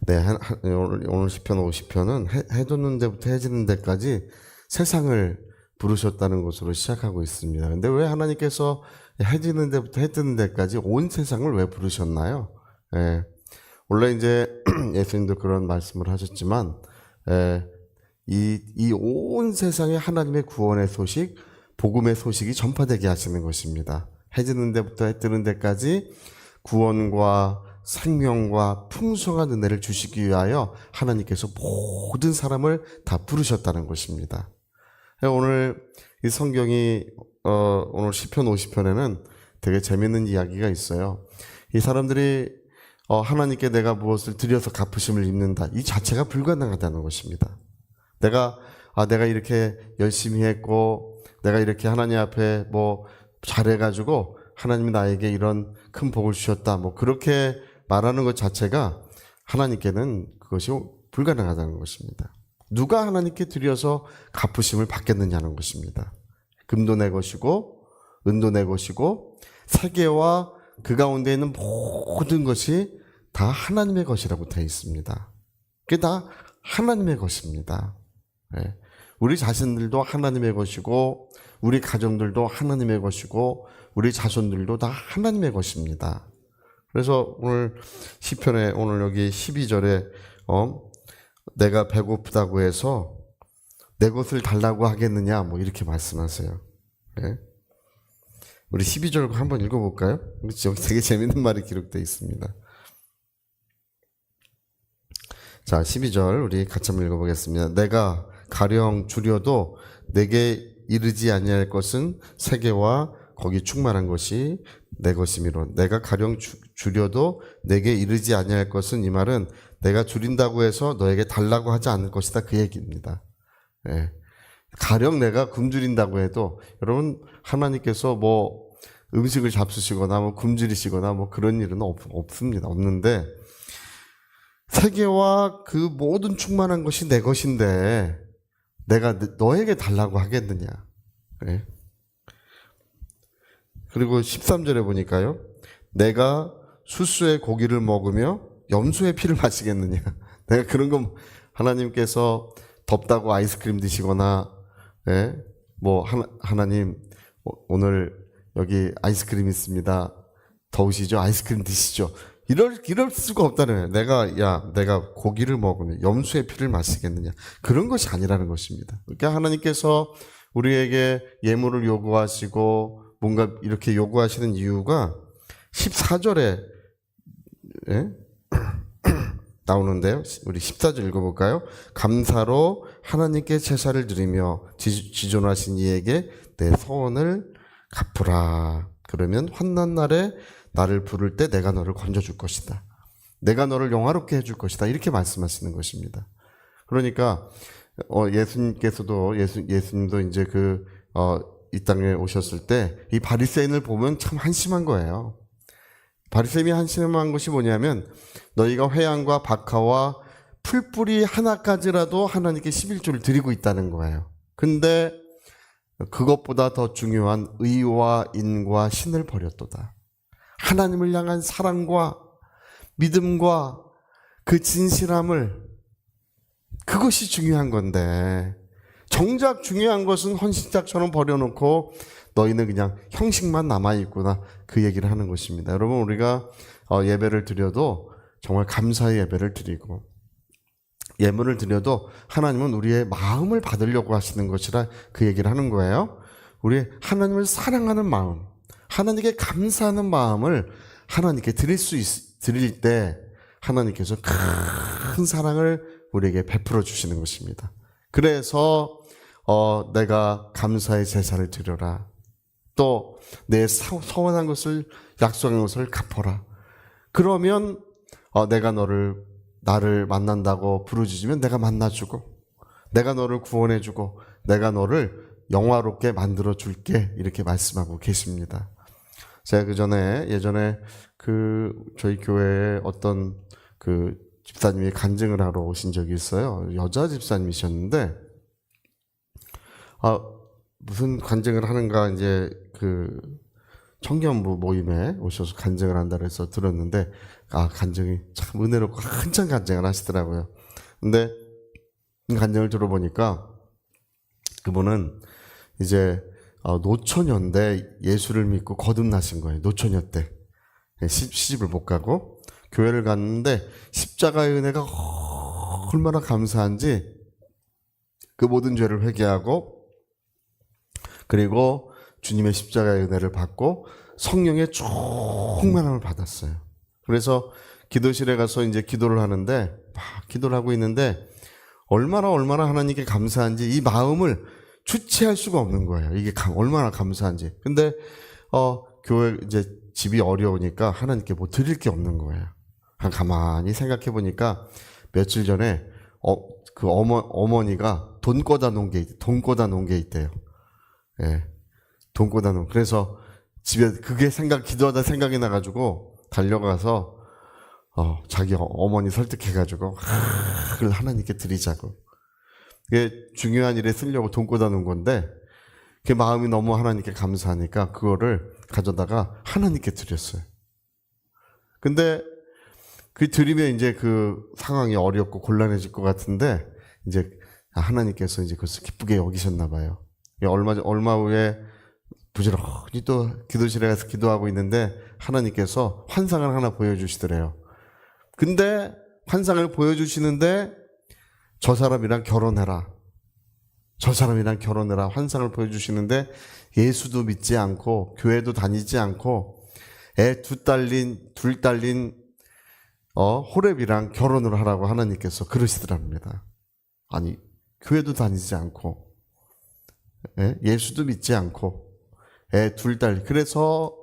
오늘 시편 50편은 해 돋는 데부터 해지는 데까지 세상을 부르셨다는 것으로 시작하고 있습니다. 근데 왜 하나님께서 해 지는 데부터 해 뜨는 데까지 온 세상을 왜 부르셨나요? 예. 원래 이제 예수님도 그런 말씀을 하셨지만, 이 온 세상에 하나님의 구원의 소식, 복음의 소식이 전파되게 하시는 것입니다. 해 지는 데부터 해 뜨는 데까지 구원과 생명과 풍성한 은혜를 주시기 위하여 하나님께서 모든 사람을 다 부르셨다는 것입니다. 오늘 이 성경이 오늘 시편 50편에는 되게 재밌는 이야기가 있어요. 이 사람들이 하나님께 내가 무엇을 드려서 갚으심을 입는다, 이 자체가 불가능하다는 것입니다. 내가 이렇게 열심히 했고 내가 이렇게 하나님 앞에 뭐 잘해가지고 하나님이 나에게 이런 큰 복을 주셨다, 뭐 그렇게 말하는 것 자체가 하나님께는 그것이 불가능하다는 것입니다. 누가 하나님께 드려서 갚으심을 받겠느냐는 것입니다. 금도 내 것이고 은도 내 것이고 세계와 그 가운데 있는 모든 것이 다 하나님의 것이라고 되어 있습니다. 그게 다 하나님의 것입니다. 네. 우리 자신들도 하나님의 것이고 우리 가정들도 하나님의 것이고 우리 자손들도 다 하나님의 것입니다. 그래서 오늘 시편에 오늘 여기 12절에 내가 배고프다고 해서 내 것을 달라고 하겠느냐, 뭐 이렇게 말씀하세요. 네. 우리 12절 한번 읽어볼까요? 여기 되게 재밌는 말이 기록되어 있습니다. 자, 12절 우리 같이 한번 읽어보겠습니다. 내가 가령 주려도 내게 이르지 아니할 것은 세계와 거기 충만한 것이 내 것이미로. 내가 가령 주려도 내게 이르지 아니할 것은, 이 말은 내가 줄인다고 해서 너에게 달라고 하지 않을 것이다, 그 얘기입니다. 예. 가령 내가 굶주린다고 해도, 여러분 하나님께서 뭐 음식을 잡수시거나 뭐 굶주리시거나 뭐 그런 일은 없습니다. 없는데 세계와 그 모든 충만한 것이 내 것인데 내가 너에게 달라고 하겠느냐. 예. 그리고 13절에 보니까요, 내가 수수의 고기를 먹으며 염소의 피를 마시겠느냐. 내가 그런 거, 하나님께서 덥다고 아이스크림 드시거나, 예? 뭐 하나님 오늘 여기 아이스크림 있습니다, 더우시죠? 아이스크림 드시죠? 이럴 수가 없다는 거예요. 내가 고기를 먹으면 염소의 피를 마시겠느냐. 그런 것이 아니라는 것입니다. 그러니까 하나님께서 우리에게 예물을 요구하시고 뭔가 이렇게 요구하시는 이유가 14절에 나오는데요. 우리 14절 읽어볼까요? 감사로 하나님께 제사를 드리며 지존하신 이에게 내 소원을 갚으라. 그러면 환난 날에 나를 부를 때 내가 너를 건져줄 것이다. 내가 너를 영화롭게 해줄 것이다. 이렇게 말씀하시는 것입니다. 그러니까 예수님도 이제 이 땅에 오셨을 때 이 바리새인을 보면 참 한심한 거예요. 바리새인이 한심한 것이 뭐냐면 너희가 회양과 박하와 풀뿌리 하나까지라도 하나님께 11조를 드리고 있다는 거예요. 근데 그것보다 더 중요한 의와 인과 신을 버렸도다. 하나님을 향한 사랑과 믿음과 그 진실함을, 그것이 중요한 건데 정작 중요한 것은 헌신짝처럼 버려놓고 너희는 그냥 형식만 남아있구나, 그 얘기를 하는 것입니다. 여러분, 우리가 예배를 드려도 정말 감사의 예배를 드리고 예물을 드려도 하나님은 우리의 마음을 받으려고 하시는 것이라 그 얘기를 하는 거예요. 우리 하나님을 사랑하는 마음, 하나님께 감사하는 마음을 하나님께 드릴 때 하나님께서 큰 사랑을 우리에게 베풀어 주시는 것입니다. 그래서 내가 감사의 제사를 드려라. 또 내 서원한 것을, 약속한 것을 갚아라. 그러면 내가 나를 만난다고 부르짖으면 내가 만나주고, 내가 너를 구원해주고, 내가 너를 영화롭게 만들어 줄게, 이렇게 말씀하고 계십니다. 제가 예전에 저희 교회에 어떤 집사님이 간증을 하러 오신 적이 있어요. 여자 집사님이셨는데, 무슨 간증을 하는가, 이제 청년부 모임에 오셔서 간증을 한다 그래서 들었는데, 간증이 참 은혜롭고 한참 간증을 하시더라고요. 근데 간증을 들어보니까 그분은 이제 노처녀인데 예수를 믿고 거듭나신 거예요. 노처녀 때. 시집을 못 가고 교회를 갔는데 십자가의 은혜가 얼마나 감사한지 그 모든 죄를 회개하고 그리고 주님의 십자가의 은혜를 받고 성령의 충만함을 받았어요. 그래서 기도실에 가서 이제 기도를 하는데 기도를 하고 있는데 얼마나 하나님께 감사한지 이 마음을 주체할 수가 없는 거예요. 이게 얼마나 감사한지. 근데 교회 이제 집이 어려우니까 하나님께 뭐 드릴 게 없는 거예요. 가만히 생각해 보니까 며칠 전에 그 어머니가 돈 꽂아 놓은 게 있대요. 예. 돈 꽂아 놓은. 그래서 집에 그게 기도하다 생각이 나가지고 달려가서 자기 어머니 설득해가지고 그걸 하나님께 드리자고. 그게 중요한 일에 쓰려고 돈 꽂아 놓은 건데 그 마음이 너무 하나님께 감사하니까 그거를 가져다가 하나님께 드렸어요. 근데 그 드리면 이제 그 상황이 어렵고 곤란해질 것 같은데 이제 하나님께서 이제 그것을 기쁘게 여기셨나 봐요. 얼마 후에 부지런히 또 기도실에 가서 기도하고 있는데 하나님께서 환상을 하나 보여주시더래요. 근데 환상을 보여주시는데 저 사람이랑 결혼해라. 환상을 보여주시는데 예수도 믿지 않고 교회도 다니지 않고 애 둘 딸린 호렙이랑 결혼을 하라고 하나님께서 그러시더랍니다. 아니 교회도 다니지 않고 예수도 믿지 않고 애 둘 딸. 그래서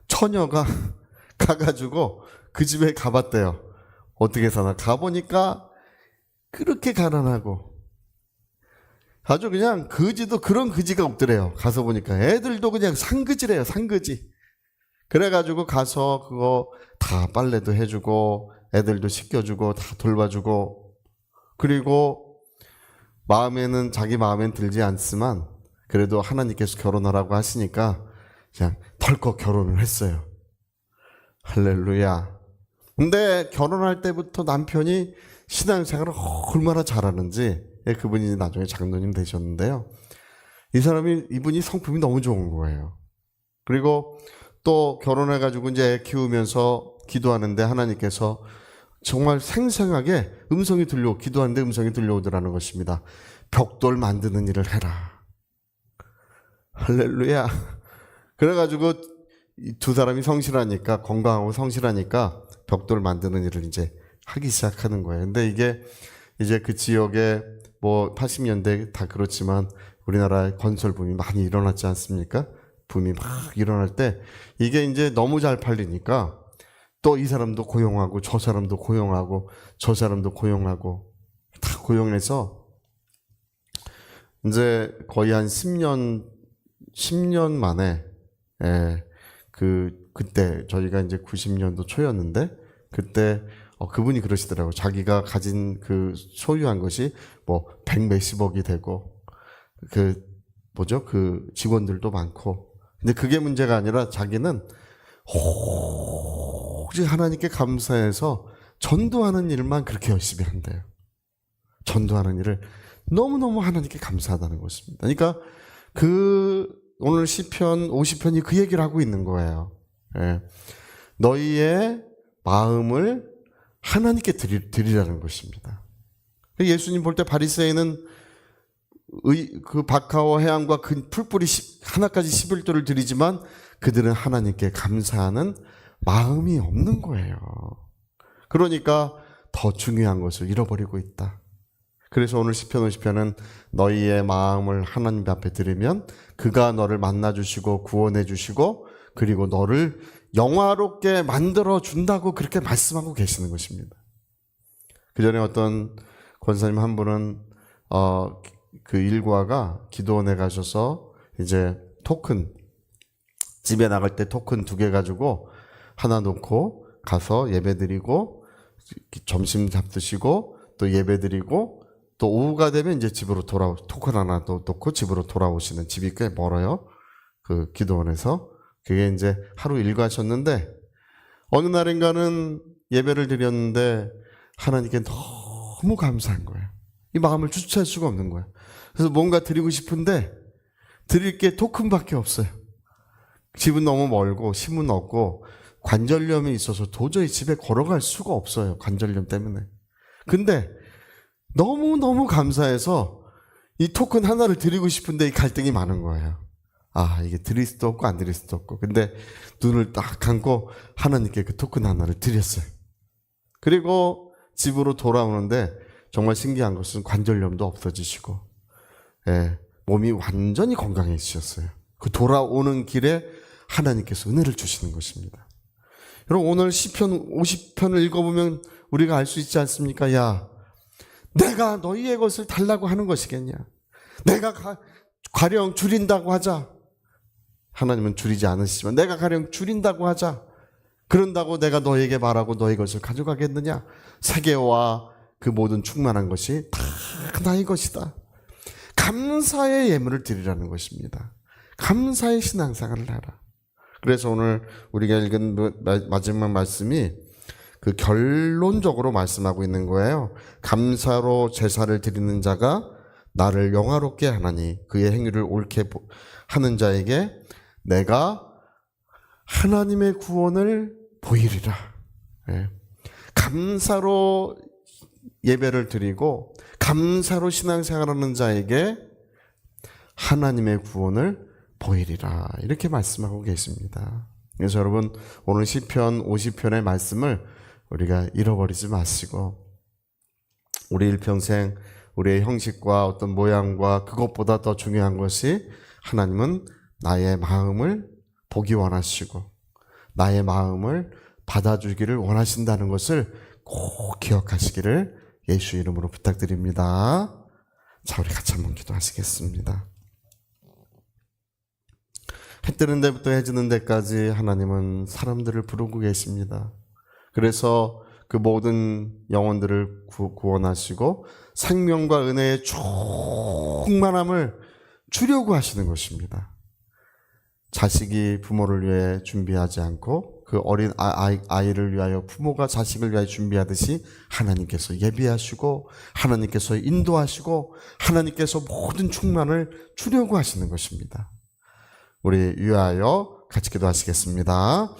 처녀가 가가지고 그 집에 가봤대요. 어떻게 사나. 가보니까 그렇게 가난하고 아주 그냥 거지도 그런 거지가 없더래요. 가서 보니까 애들도 그냥 상거지래요. 상거지. 그래가지고 가서 그거 다 빨래도 해주고 애들도 씻겨주고 다 돌봐주고 그리고 자기 마음엔 들지 않지만 그래도 하나님께서 결혼하라고 하시니까 그냥 덜컥 결혼을 했어요. 할렐루야. 근데 결혼할 때부터 남편이 신앙생활을 얼마나 잘하는지 그분이 나중에 장로님 되셨는데요. 이분이 성품이 너무 좋은 거예요. 그리고 또 결혼해가지고 이제 애 키우면서 기도하는데 하나님께서 정말 생생하게 기도하는데 음성이 들려오더라는 것입니다. 벽돌 만드는 일을 해라. 할렐루야. 그래가지고 두 사람이 성실하니까 건강하고 성실하니까 벽돌 만드는 일을 이제 하기 시작하는 거예요. 근데 이게 이제 그 지역에 뭐 80년대 다 그렇지만 우리나라에 건설 붐이 많이 일어났지 않습니까? 붐이 막 일어날 때 이게 이제 너무 잘 팔리니까 또 이 사람도 고용하고 저 사람도 고용하고 저 사람도 고용하고 다 고용해서 이제 거의 한 10년 만에 그때 저희가 이제 90년도 초였는데 그때 그분이 그러시더라고요. 자기가 가진 그 소유한 것이 뭐 100몇십억이 되고 그 직원들도 많고 근데 그게 문제가 아니라 자기는 오직 하나님께 감사해서 전도하는 일만 그렇게 열심히 한대요. 전도하는 일을 너무너무 하나님께 감사하다는 것입니다. 그러니까 오늘 시편 50편이 그 얘기를 하고 있는 거예요. 너희의 마음을 하나님께 드리라는 것입니다. 예수님 볼 때 바리새인은 그 박하와 해양과 그 풀뿌리 하나까지 11도를 드리지만 그들은 하나님께 감사하는 마음이 없는 거예요. 그러니까 더 중요한 것을 잃어버리고 있다. 그래서 오늘 시편 50편은 너희의 마음을 하나님 앞에 드리면 그가 너를 만나주시고 구원해주시고 그리고 너를 영화롭게 만들어준다고 그렇게 말씀하고 계시는 것입니다. 그 전에 어떤 권사님 한 분은 그 일과가 기도원에 가셔서 이제 집에 나갈 때 토큰 2개 가지고 하나 놓고 가서 예배드리고 점심 잡드시고 또 예배드리고 또 오후가 되면 이제 집으로 토큰 하나 또 놓고 집으로 돌아오시는 집이 꽤 멀어요. 그 기도원에서. 그게 이제 하루 일과셨는데 어느 날인가는 예배를 드렸는데 하나님께 너무 감사한 거예요. 이 마음을 주체할 수가 없는 거예요. 그래서 뭔가 드리고 싶은데 드릴 게 토큰밖에 없어요. 집은 너무 멀고 힘은 없고 관절염이 있어서 도저히 집에 걸어갈 수가 없어요. 관절염 때문에. 근데 너무너무 감사해서 이 토큰 하나를 드리고 싶은데 이 갈등이 많은 거예요. 아, 이게 드릴 수도 없고 안 드릴 수도 없고. 근데 눈을 딱 감고 하나님께 그 토큰 하나를 드렸어요. 그리고 집으로 돌아오는데 정말 신기한 것은 관절염도 없어지시고, 예, 몸이 완전히 건강해지셨어요. 그 돌아오는 길에 하나님께서 은혜를 주시는 것입니다. 여러분, 오늘 시편 50편을 읽어보면 우리가 알 수 있지 않습니까? 야, 내가 너희의 것을 달라고 하는 것이겠냐? 내가 가령 줄인다고 하자. 하나님은 줄이지 않으시지만 내가 가령 줄인다고 하자. 그런다고 내가 너에게 말하고 너의 것을 가져가겠느냐? 세계와 그 모든 충만한 것이 다 나의 것이다. 감사의 예물을 드리라는 것입니다. 감사의 신앙생활을 하라. 그래서 오늘 우리가 읽은 마지막 말씀이 그 결론적으로 말씀하고 있는 거예요. 감사로 제사를 드리는 자가 나를 영화롭게 하나니 그의 행위를 옳게 하는 자에게 내가 하나님의 구원을 보이리라. 예. 감사로 예배를 드리고 감사로 신앙생활하는 자에게 하나님의 구원을 보이리라. 이렇게 말씀하고 계십니다. 그래서 여러분, 오늘 시편 50편의 말씀을 우리가 잃어버리지 마시고 우리 일평생 우리의 형식과 어떤 모양과 그것보다 더 중요한 것이 하나님은 나의 마음을 보기 원하시고 나의 마음을 받아주기를 원하신다는 것을 꼭 기억하시기를 예수 이름으로 부탁드립니다. 자, 우리 같이 한번 기도하시겠습니다. 해 뜨는 데부터 해 지는 데까지 하나님은 사람들을 부르고 계십니다. 그래서 그 모든 영혼들을 구원하시고 생명과 은혜의 충만함을 주려고 하시는 것입니다. 자식이 부모를 위해 준비하지 않고 그 어린 아이를 위하여 부모가 자식을 위하여 준비하듯이 하나님께서 예비하시고 하나님께서 인도하시고 하나님께서 모든 충만을 주려고 하시는 것입니다. 우리 위하여 같이 기도하시겠습니다.